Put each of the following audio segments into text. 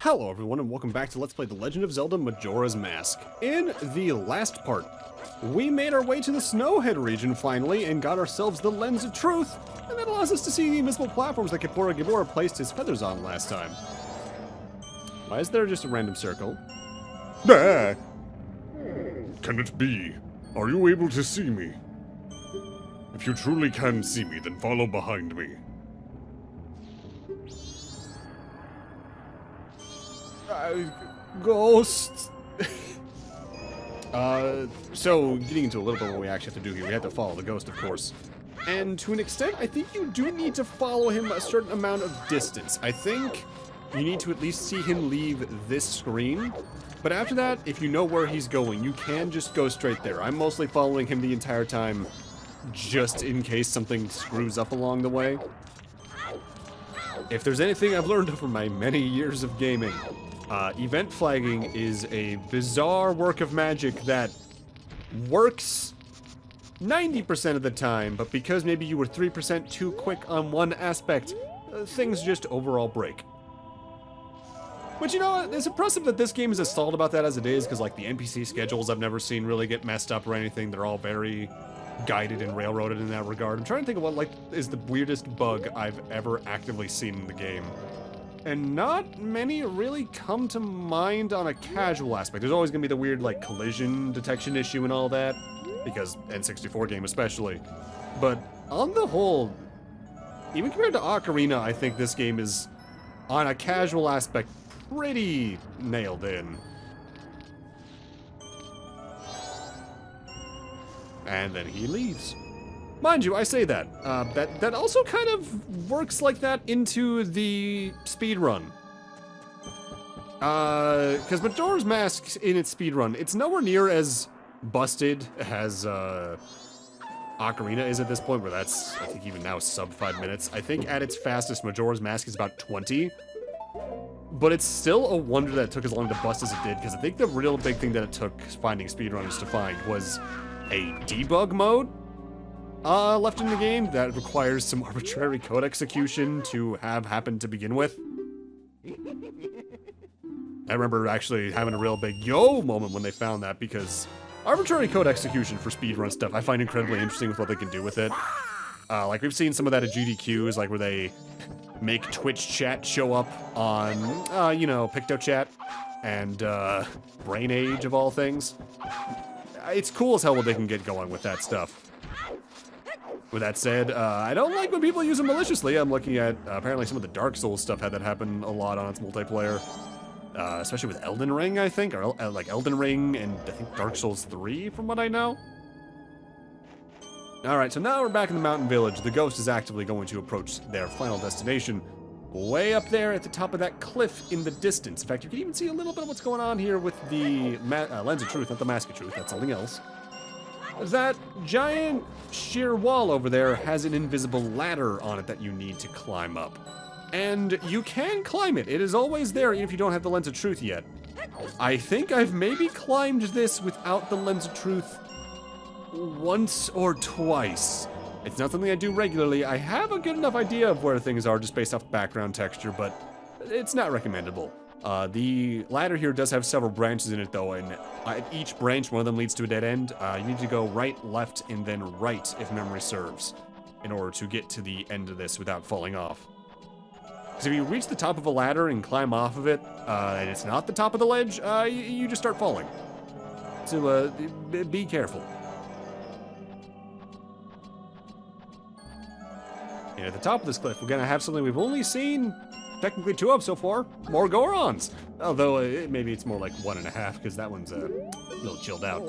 Hello everyone and welcome back to Let's Play The Legend of Zelda Majora's Mask. In the last part, we made our way to the Snowhead region finally and got ourselves the Lens of Truth, and that allows us to see the invisible platforms that Gibora placed his feathers on last time. Why is there just a random circle? Ah! Can it be? Are you able to see me? If you truly can see me, then follow behind me. Ghosts. So getting into a little bit what we actually have to do here, we have to follow the ghost, of course. And to an extent, I think you do need to follow him a certain amount of distance. I think you need to at least see him leave this screen. But after that, if you know where he's going, you can just go straight there. I'm mostly following him the entire time, just in case something screws up along the way. If there's anything I've learned over my many years of gaming, event flagging is a bizarre work of magic that works 90% of the time, but because maybe you were 3% too quick on one aspect, things just overall break. But you know, it's impressive that this game is as solid about that as it is, because like the NPC schedules I've never seen really get messed up or anything. They're all very guided and railroaded in that regard. I'm trying to think of what like is the weirdest bug I've ever actively seen in the game. And not many really come to mind on a casual aspect. There's always gonna be the weird like collision detection issue and all that, because N64 game especially. But on the whole, even compared to Ocarina, I think this game is, on a casual aspect, pretty nailed in. And then he leaves. Mind you, I say that. That also kind of works like that into the speedrun. Because Majora's Mask in its speedrun, it's nowhere near as busted as Ocarina is at this point, where that's, I think even now, sub 5 minutes. I think at its fastest, Majora's Mask is about 20. But it's still a wonder that it took as long to bust as it did, because I think the real big thing that it took finding speedrunners to find was a debug mode left in the game that requires some arbitrary code execution to have happen to begin with. I remember actually having a real big yo moment when they found that, because arbitrary code execution for speedrun stuff I find incredibly interesting with what they can do with it. Like we've seen some of that at GDQs, like where they make Twitch chat show up on, you know, PictoChat and Brain Age of all things. It's cool as hell what they can get going with that stuff. With that said, I don't like when people use it maliciously. I'm looking at, apparently some of the Dark Souls stuff had that happen a lot on its multiplayer. Especially with Elden Ring, I think, or like Elden Ring and I think Dark Souls 3, from what I know. Alright, so now we're back in the mountain village. The ghost is actively going to approach their final destination, way up there at the top of that cliff in the distance. In fact, you can even see a little bit of what's going on here with the Lens of Truth, not the Mask of Truth, that's something else. That giant sheer wall over there has an invisible ladder on it that you need to climb up. And you can climb it. It is always there, even if you don't have the Lens of Truth yet. I think I've maybe climbed this without the Lens of Truth once or twice. It's not something I do regularly. I have a good enough idea of where things are just based off background texture, but it's not recommendable. The ladder here does have several branches in it though, and at each branch, one of them leads to a dead end. You need to go right, left, and then right, if memory serves, in order to get to the end of this without falling off. Because if you reach the top of a ladder and climb off of it, and it's not the top of the ledge, you just start falling. So, be careful. And at the top of this cliff, we're gonna have something we've only seen technically 2 of so far, more Gorons. Although maybe it's more like 1.5, because that one's a little chilled out.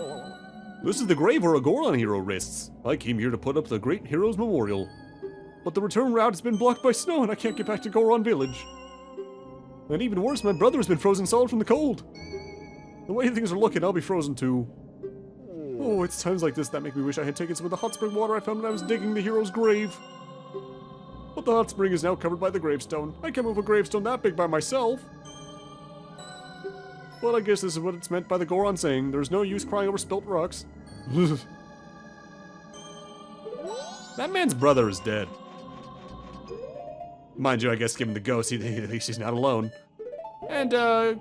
This is the grave where a Goron hero rests. I came here to put up the great hero's memorial. But the return route has been blocked by snow and I can't get back to Goron village. And even worse, my brother has been frozen solid from the cold. The way things are looking, I'll be frozen too. Oh, it's times like this that make me wish I had taken some of the hot spring water I found when I was digging the hero's grave. But the hot spring is now covered by the gravestone. I can't move a gravestone that big by myself. Well, I guess this is what it's meant by the Goron saying, there's no use crying over spilt rocks. That man's brother is dead. Mind you, I guess given the ghost, at least he's not alone. And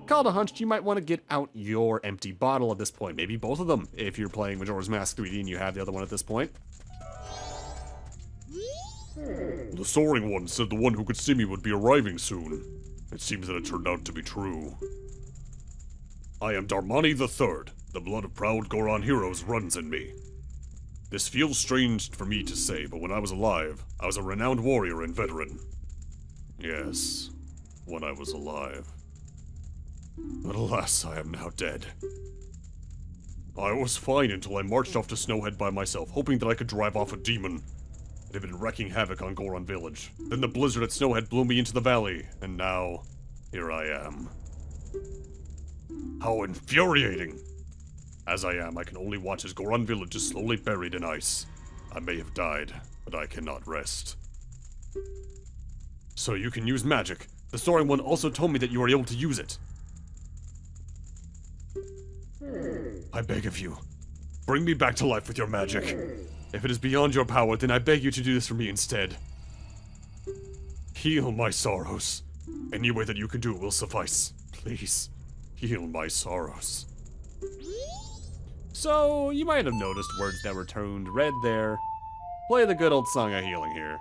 call it a hunch, you might want to get out your empty bottle at this point. Maybe both of them if you're playing Majora's Mask 3D and you have the other one at this point. The soaring one said the one who could see me would be arriving soon. It seems that it turned out to be true. I am Darmani III. The blood of proud Goron heroes runs in me. This feels strange for me to say, but when I was alive, I was a renowned warrior and veteran. Yes, when I was alive. But alas, I am now dead. I was fine until I marched off to Snowhead by myself, hoping that I could drive off a demon. It had been wreaking havoc on Goron Village. Then the blizzard at Snowhead blew me into the valley, and now, here I am. How infuriating! As I am, I can only watch as Goron Village is slowly buried in ice. I may have died, but I cannot rest. So you can use magic. The Soaring One also told me that you are able to use it. I beg of you, bring me back to life with your magic. If it is beyond your power, then I beg you to do this for me instead. Heal my sorrows. Any way that you can do will suffice. Please, heal my sorrows. So, you might have noticed words that were turned red there. Play the good old song of healing here.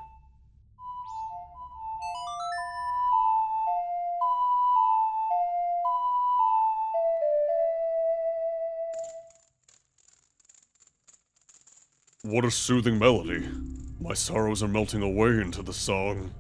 What a soothing melody. My sorrows are melting away into the song.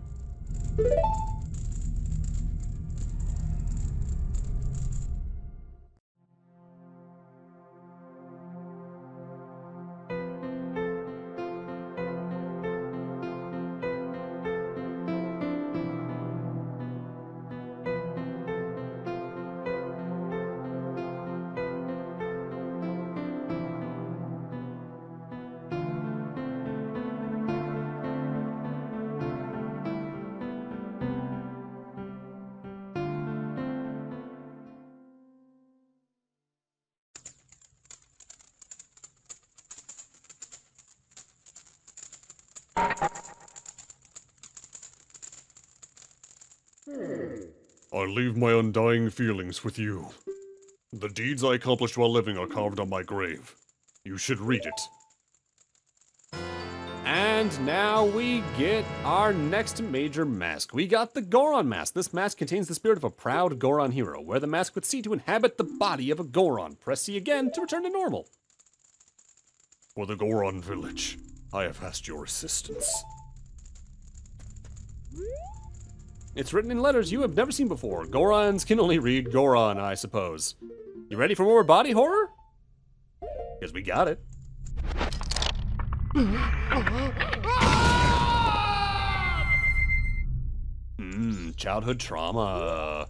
I leave my undying feelings with you. The deeds I accomplished while living are carved on my grave. You should read it. And now we get our next major mask. We got the Goron mask. This mask contains the spirit of a proud Goron hero. Wear the mask with C to inhabit the body of a Goron. Press C again to return to normal. For the Goron village, I have asked your assistance. It's written in letters you have never seen before. Gorons can only read Goron, I suppose. You ready for more body horror? Because we got it. Childhood trauma.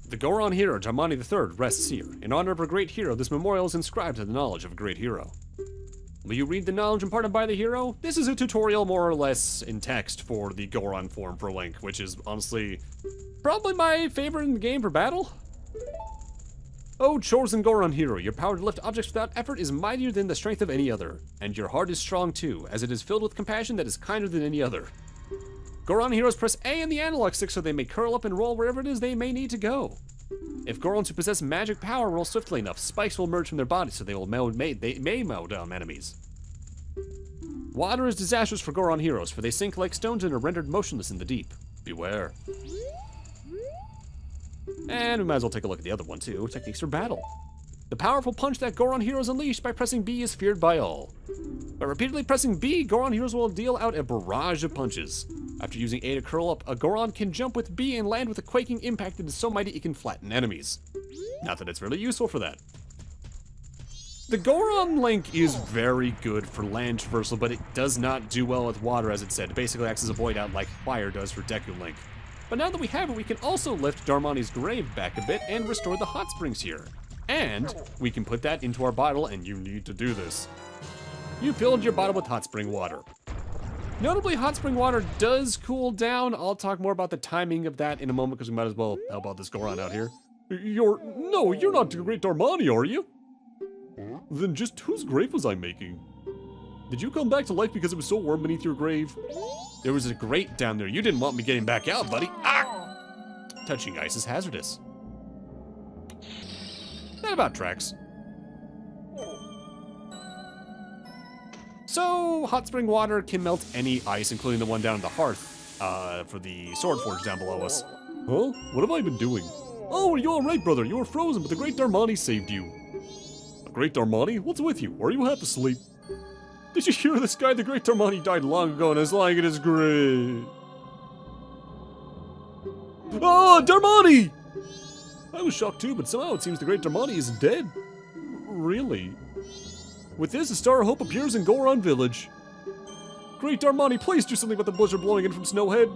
The Goron hero, Darmani III, rests here. In honor of a great hero, this memorial is inscribed to the knowledge of a great hero. Will you read the knowledge imparted by the hero? This is a tutorial more or less in text for the Goron form for Link, which is honestly probably my favorite in the game for battle. Oh, chosen Goron hero, your power to lift objects without effort is mightier than the strength of any other, and your heart is strong too, as it is filled with compassion that is kinder than any other. Goron heroes press A in the analog stick so they may curl up and roll wherever it is they may need to go. If Gorons who possess magic power roll swiftly enough, spikes will emerge from their bodies so they may mow down enemies. Water is disastrous for Goron heroes, for they sink like stones and are rendered motionless in the deep. Beware. And we might as well take a look at the other one too, techniques for battle. The powerful punch that Goron heroes unleash by pressing B is feared by all. By repeatedly pressing B, Goron heroes will deal out a barrage of punches. After using A to curl up, a Goron can jump with B and land with a quaking impact that is so mighty it can flatten enemies. Not that it's really useful for that. The Goron Link is very good for land traversal, but it does not do well with water, as it said. It basically acts as a void out like fire does for Deku Link. But now that we have it, we can also lift Darmani's grave back a bit and restore the hot springs here. And we can put that into our bottle, and you need to do this. You filled your bottle with hot spring water. Notably, hot spring water does cool down. I'll talk more about the timing of that in a moment, because we might as well help out this Goron out here. You're not the great Darmani, are you? Then just whose grave was I making? Did you come back to life because it was so warm beneath your grave? There was a grate down there. You didn't want me getting back out, buddy. Ah! touching ice is hazardous. That about tracks. So, hot spring water can melt any ice, including the one down on the hearth, for the sword forge down below us. Huh? What have I been doing? Oh, are you alright, brother? You were frozen, but the great Darmani saved you. The great Darmani? What's with you? Are you half asleep? Did you hear this guy? The great Darmani died long ago and is lying in his grave. Oh, Darmani! I was shocked too, but somehow it seems the great Darmani isn't dead. Really? With this, a star of hope appears in Goron Village. Great Darmani, please do something about the blizzard blowing in from Snowhead.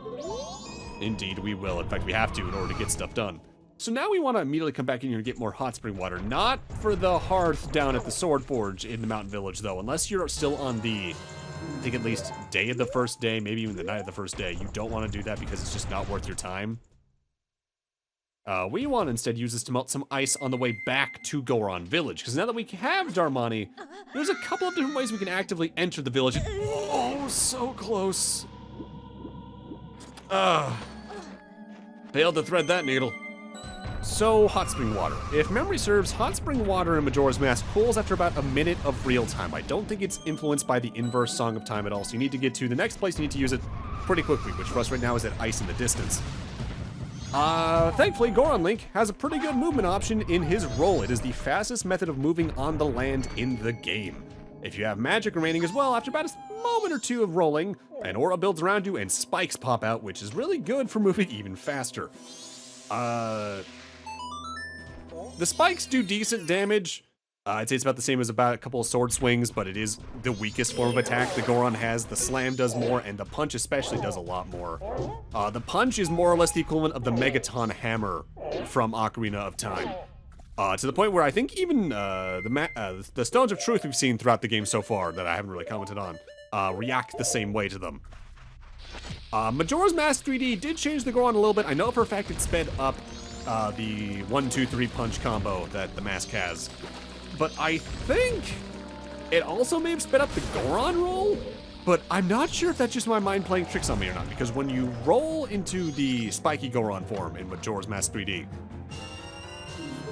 Indeed, we will. In fact, we have to in order to get stuff done. So now we want to immediately come back in here and get more hot spring water. Not for the hearth down at the sword forge in the mountain village, though. Unless you're still on the, I think at least day of the first day, maybe even the night of the first day. You don't want to do that because it's just not worth your time. We want to instead use this to melt some ice on the way back to Goron Village. Because now that we have Darmani, there's a couple of different ways we can actively enter the village. Oh, so close. Failed to thread that needle. So, hot spring water. If memory serves, hot spring water in Majora's Mask cools after about a minute of real time. I don't think it's influenced by the inverse Song of Time at all, so you need to get to the next place, you need to use it pretty quickly, which for us right now is that ice in the distance. Thankfully, Goron Link has a pretty good movement option in his roll. It is the fastest method of moving on the land in the game. If you have magic remaining as well, after about a moment or two of rolling, an aura builds around you and spikes pop out, which is really good for moving even faster. The spikes do decent damage. I'd say it's about the same as about a couple of sword swings, but it is the weakest form of attack the Goron has. The slam does more, and the punch especially does a lot more. The punch is more or less the equivalent of the Megaton hammer from Ocarina of Time. To the point where I think even the Stones of Truth we've seen throughout the game so far, that I haven't really commented on, react the same way to them. Majora's Mask 3D did change the Goron a little bit. I know for a fact it sped up the 1-2-3 punch combo that the mask has. But I think it also may have sped up the Goron roll, but I'm not sure if that's just my mind playing tricks on me or not, because when you roll into the spiky Goron form in Majora's Mask 3D,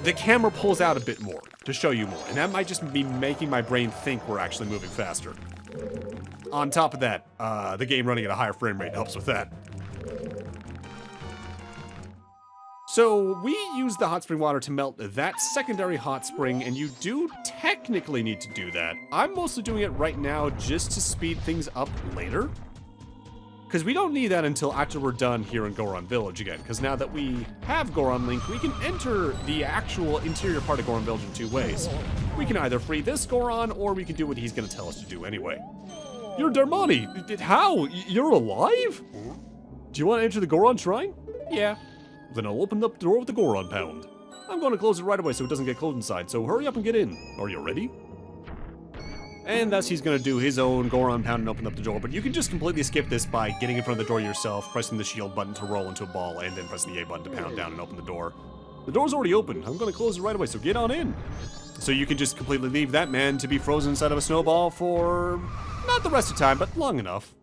the camera pulls out a bit more to show you more, and that might just be making my brain think we're actually moving faster. On top of that, the game running at a higher frame rate helps with that. So we use the hot spring water to melt that secondary hot spring, and you do technically need to do that. I'm mostly doing it right now just to speed things up later, because we don't need that until after we're done here in Goron Village again, because now that we have Goron Link, we can enter the actual interior part of Goron Village in two ways. We can either free this Goron, or we can do what he's going to tell us to do anyway. You're Darmani! How? You're alive? Do you want to enter the Goron Shrine? Yeah. Then I'll open up the door with the Goron Pound. I'm going to close it right away so it doesn't get cold inside, so hurry up and get in. Are you ready? And thus he's going to do his own Goron Pound and open up the door, but you can just completely skip this by getting in front of the door yourself, pressing the shield button to roll into a ball, and then pressing the A button to pound down and open the door. The door's already open. I'm going to close it right away, so get on in. So you can just completely leave that man to be frozen inside of a snowball for not the rest of the time, but long enough.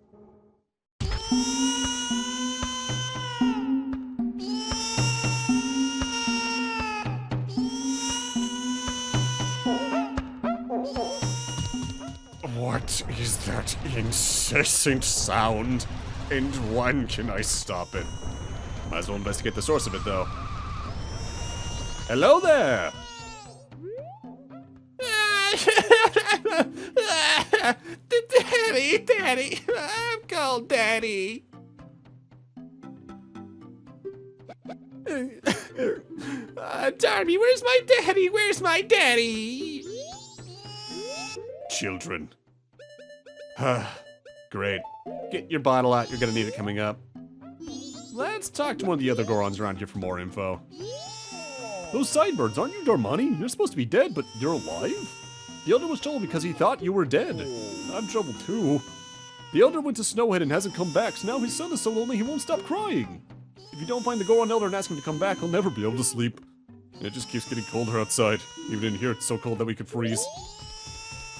What is that incessant sound? And when can I stop it? Might as well investigate the source of it, though. Hello there! Daddy! I'm called Daddy! Darby, where's my daddy? Where's my daddy? Children. Great. Get your bottle out, you're gonna need it coming up. Let's talk to one of the other Gorons around here for more info. Those sidebirds, aren't you Darmani? You're supposed to be dead, but you're alive? The Elder was told because he thought you were dead. I'm troubled too. The Elder went to Snowhead and hasn't come back, so now his son is so lonely he won't stop crying. If you don't find the Goron Elder and ask him to come back, he'll never be able to sleep. It just keeps getting colder outside. Even in here, it's so cold that we could freeze.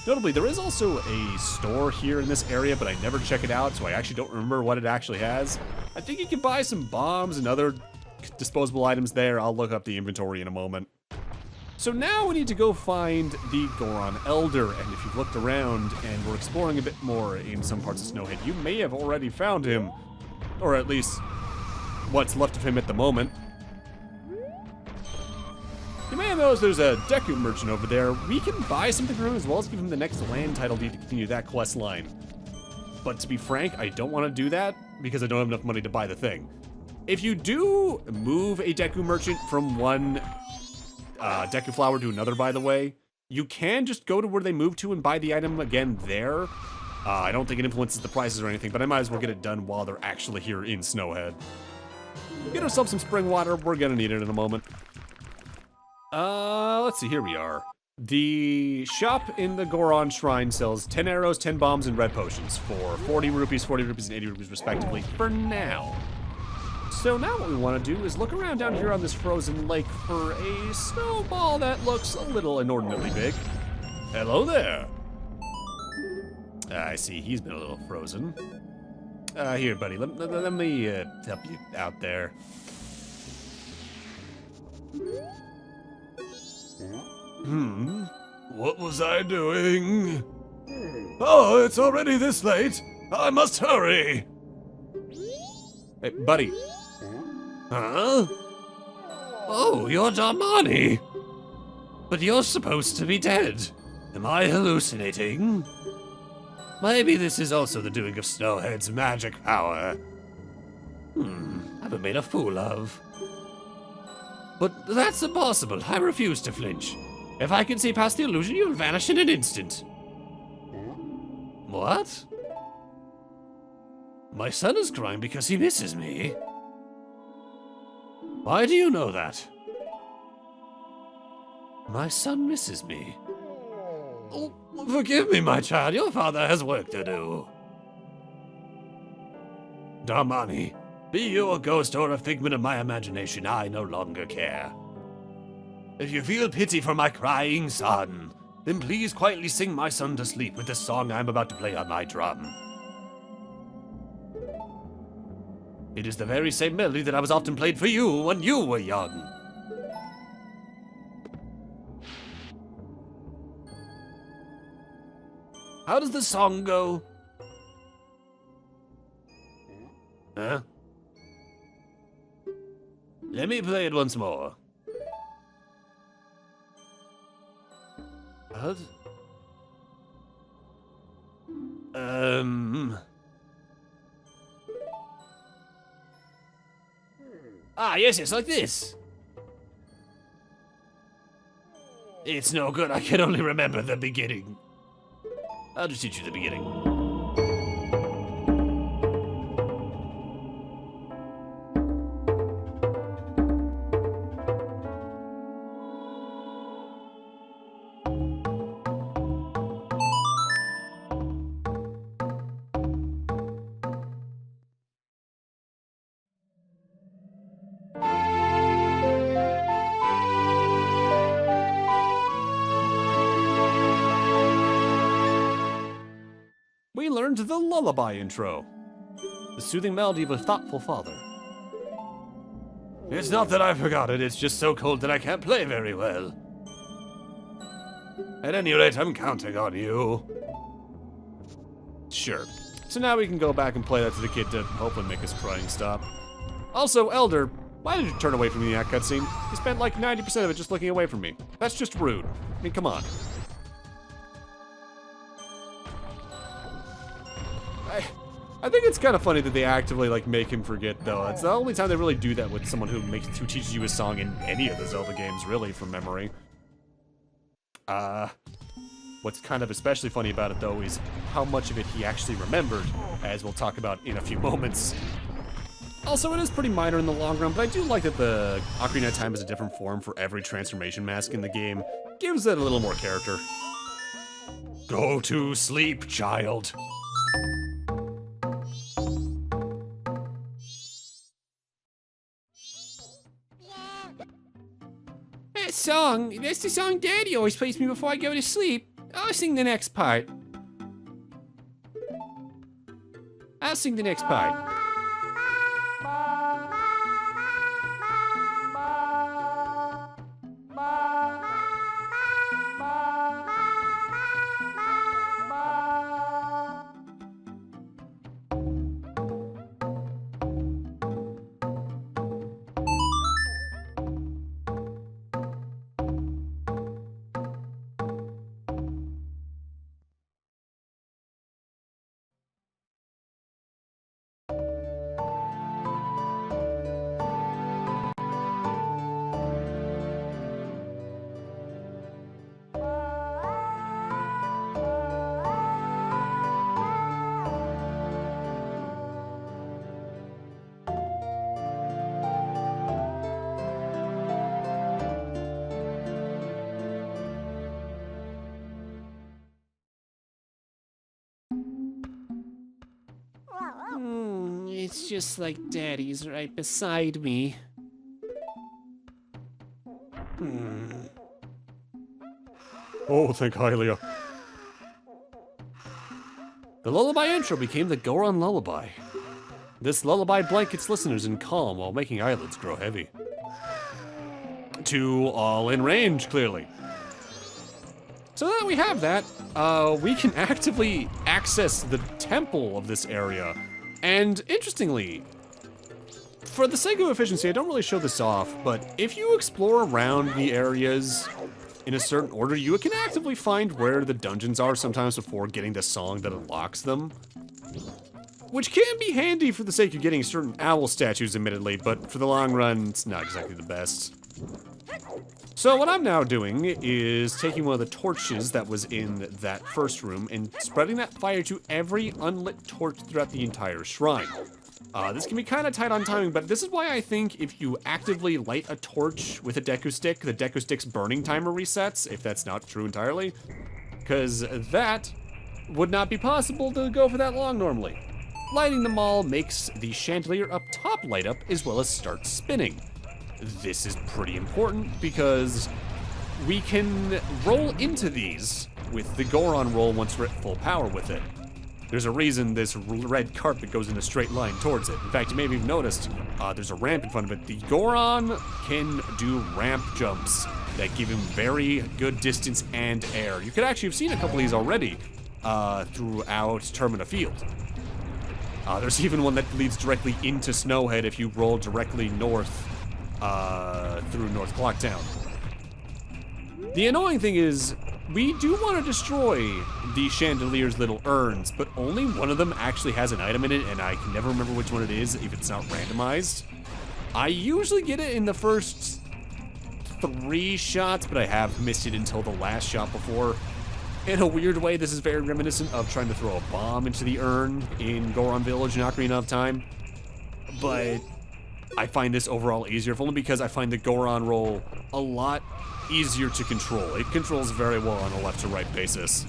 Notably, there is also a store here in this area, but I never check it out, so I actually don't remember what it actually has. I think you can buy some bombs and other disposable items there. I'll look up the inventory in a moment. So now we need to go find the Goron Elder, and if you've looked around and we're exploring a bit more in some parts of Snowhead, you may have already found him, or at least what's left of him at the moment. You may have noticed there's a Deku merchant over there. We can buy something from him as well as give him the next land title deed to continue that quest line. But to be frank, I don't want to do that because I don't have enough money to buy the thing. If you do move a Deku merchant from one Deku flower to another, by the way, you can just go to where they moved to and buy the item again there. I don't think it influences the prices or anything, but I might as well get it done while they're actually here in Snowhead. Get ourselves some spring water. We're gonna need it in a moment. Let's see, here we are. The shop in the Goron Shrine sells 10 arrows, 10 bombs, and red potions for 40 rupees, and 80 rupees respectively for now. So now what we want to do is look around down here on this frozen lake for a snowball that looks a little inordinately big. Hello there. I see, he's been a little frozen. Here, buddy, let me help you out there. What was I doing? Oh, it's already this late. I must hurry. Hey, buddy. Huh? Oh, you're Darmani. But you're supposed to be dead. Am I hallucinating? Maybe this is also the doing of Snowhead's magic power. I've been made a fool of. But that's impossible. I refuse to flinch. If I can see past the illusion, you'll vanish in an instant. What? My son is crying because he misses me. Why do you know that? My son misses me. Oh, forgive me, my child. Your father has work to do. Darmani, be you a ghost or a figment of my imagination, I no longer care. If you feel pity for my crying son, then please quietly sing my son to sleep with the song I'm about to play on my drum. It is the very same melody that I was often played for you when you were young. How does the song go? Huh? Let me play it once more. What? Yes, it's like this. It's no good, I can only remember the beginning. I'll just teach you the beginning. We learned the lullaby intro. The soothing melody of a thoughtful father. It's not that I forgot it, it's just so cold that I can't play very well. At any rate, I'm counting on you. Sure. So now we can go back and play that to the kid to hopefully make his crying stop. Also, Elder, why did you turn away from me in that cutscene? You spent like 90% of it just looking away from me. That's just rude. I mean, come on. I think it's kind of funny that they actively like make him forget, though. It's the only time they really do that with someone who teaches you a song in any of the Zelda games, really, from memory. What's kind of especially funny about it, though, is how much of it he actually remembered, as we'll talk about in a few moments. Also, it is pretty minor in the long run, but I do like that the Ocarina of Time is a different form for every transformation mask in the game. Gives it a little more character. Go to sleep, child. That's the song Daddy always plays me before I go to sleep. I'll sing the next part. It's just like Daddy's right beside me. Oh, thank Hylia. The lullaby intro became the Goron lullaby. This lullaby blankets listeners in calm while making eyelids grow heavy. To all in range, clearly. So now that we have that, we can actively access the temple of this area. And interestingly, for the sake of efficiency, I don't really show this off, but if you explore around the areas in a certain order, you can actively find where the dungeons are sometimes before getting the song that unlocks them. Which can be handy for the sake of getting certain owl statues, admittedly, but for the long run, it's not exactly the best. So what I'm now doing is taking one of the torches that was in that first room and spreading that fire to every unlit torch throughout the entire shrine. This can be kind of tight on timing, but this is why I think if you actively light a torch with a Deku Stick, the Deku Stick's burning timer resets, if that's not true entirely, because that would not be possible to go for that long normally. Lighting them all makes the chandelier up top light up as well as start spinning. This is pretty important because we can roll into these with the Goron roll once we're at full power with it. There's a reason this red carpet goes in a straight line towards it. In fact, you may have even noticed there's a ramp in front of it. The Goron can do ramp jumps that give him very good distance and air. You could actually have seen a couple of these already throughout Termina Field. There's even one that leads directly into Snowhead if you roll directly north through North Clocktown. The annoying thing is, we do want to destroy the chandelier's little urns, but only one of them actually has an item in it, and I can never remember which one it is if it's not randomized. I usually get it in the first 3 shots, but I have missed it until the last shot before. In a weird way, this is very reminiscent of trying to throw a bomb into the urn in Goron Village in Ocarina of Time. But I find this overall easier, if only because I find the Goron roll a lot easier to control. It controls very well on a left to right basis.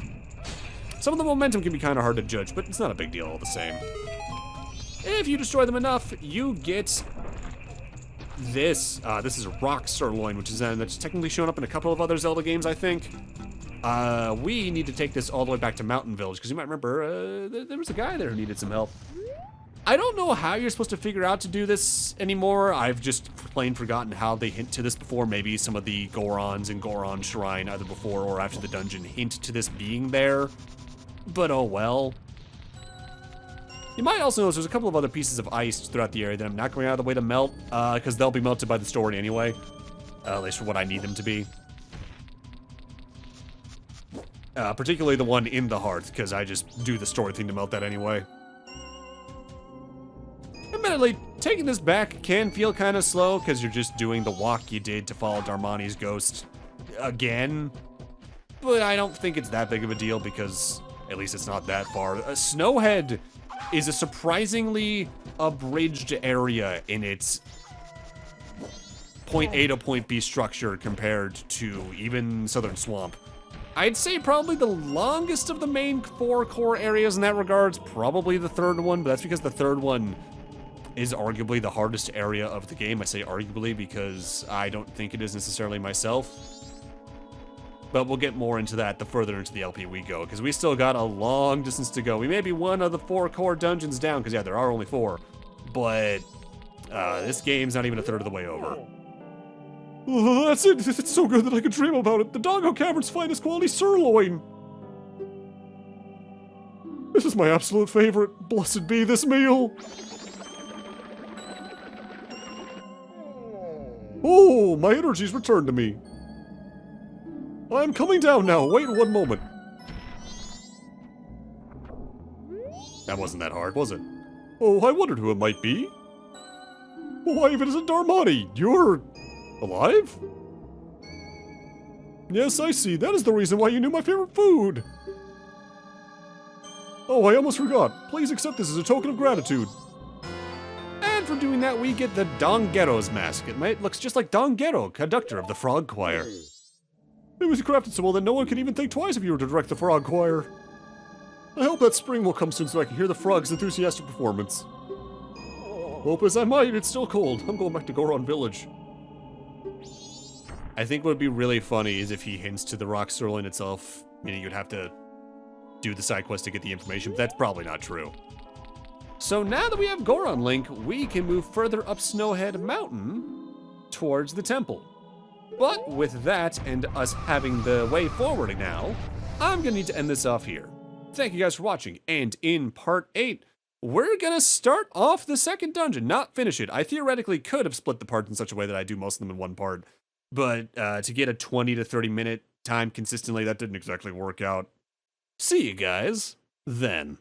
Some of the momentum can be kind of hard to judge, but it's not a big deal all the same. If you destroy them enough, you get this. This is Rock Sirloin, which is that's technically shown up in a couple of other Zelda games, I think. We need to take this all the way back to Mountain Village, because you might remember there was a guy there who needed some help. I don't know how you're supposed to figure out to do this anymore. I've just plain forgotten how they hint to this before. Maybe some of the Gorons in Goron Shrine, either before or after the dungeon, hint to this being there. But oh well. You might also notice there's a couple of other pieces of ice throughout the area that I'm not going out of the way to melt, because they'll be melted by the story anyway. At least for what I need them to be. Particularly the one in the hearth, because I just do the story thing to melt that anyway. Admittedly, taking this back can feel kind of slow, because you're just doing the walk you did to follow Darmani's ghost again. But I don't think it's that big of a deal, because at least it's not that far. Snowhead is a surprisingly abridged area in its point A to point B structure compared to even Southern Swamp. I'd say probably the longest of the main 4 core areas in that regard is probably the third one, but that's because the third one is arguably the hardest area of the game. I say arguably because I don't think it is necessarily myself. But we'll get more into that the further into the LP we go, because we still got a long distance to go. We may be one of the 4 core dungeons down, because yeah, there are only 4. But this game's not even a third of the way over. Oh, that's it. It's so good that I could dream about it. The Doggo Cavern's finest quality sirloin. This is my absolute favorite. Blessed be this meal. Oh, my energy's returned to me. I'm coming down now. Wait 1 moment. That wasn't that hard, was it? Oh, I wondered who it might be. Why, if it isn't Darmani, you're alive? Yes, I see. That is the reason why you knew my favorite food. Oh, I almost forgot. Please accept this as a token of gratitude. And for doing that, we get the Dongero's mask. It looks just like Dongero, conductor of the Frog Choir. It was crafted so well that no one could even think twice if you were to direct the Frog Choir. I hope that spring will come soon so I can hear the frog's enthusiastic performance. Hope as I might, it's still cold. I'm going back to Goron Village. I think what would be really funny is if he hints to the rock sterling itself, meaning you'd have to do the side quest to get the information, but that's probably not true. So now that we have Goron Link, we can move further up Snowhead Mountain towards the temple. But with that and us having the way forward now, I'm gonna need to end this off here. Thank you guys for watching, and in part 8, we're gonna start off the second dungeon, not finish it. I theoretically could have split the parts in such a way that I do most of them in one part, but to get a 20 to 30 minute time consistently, that didn't exactly work out. See you guys then.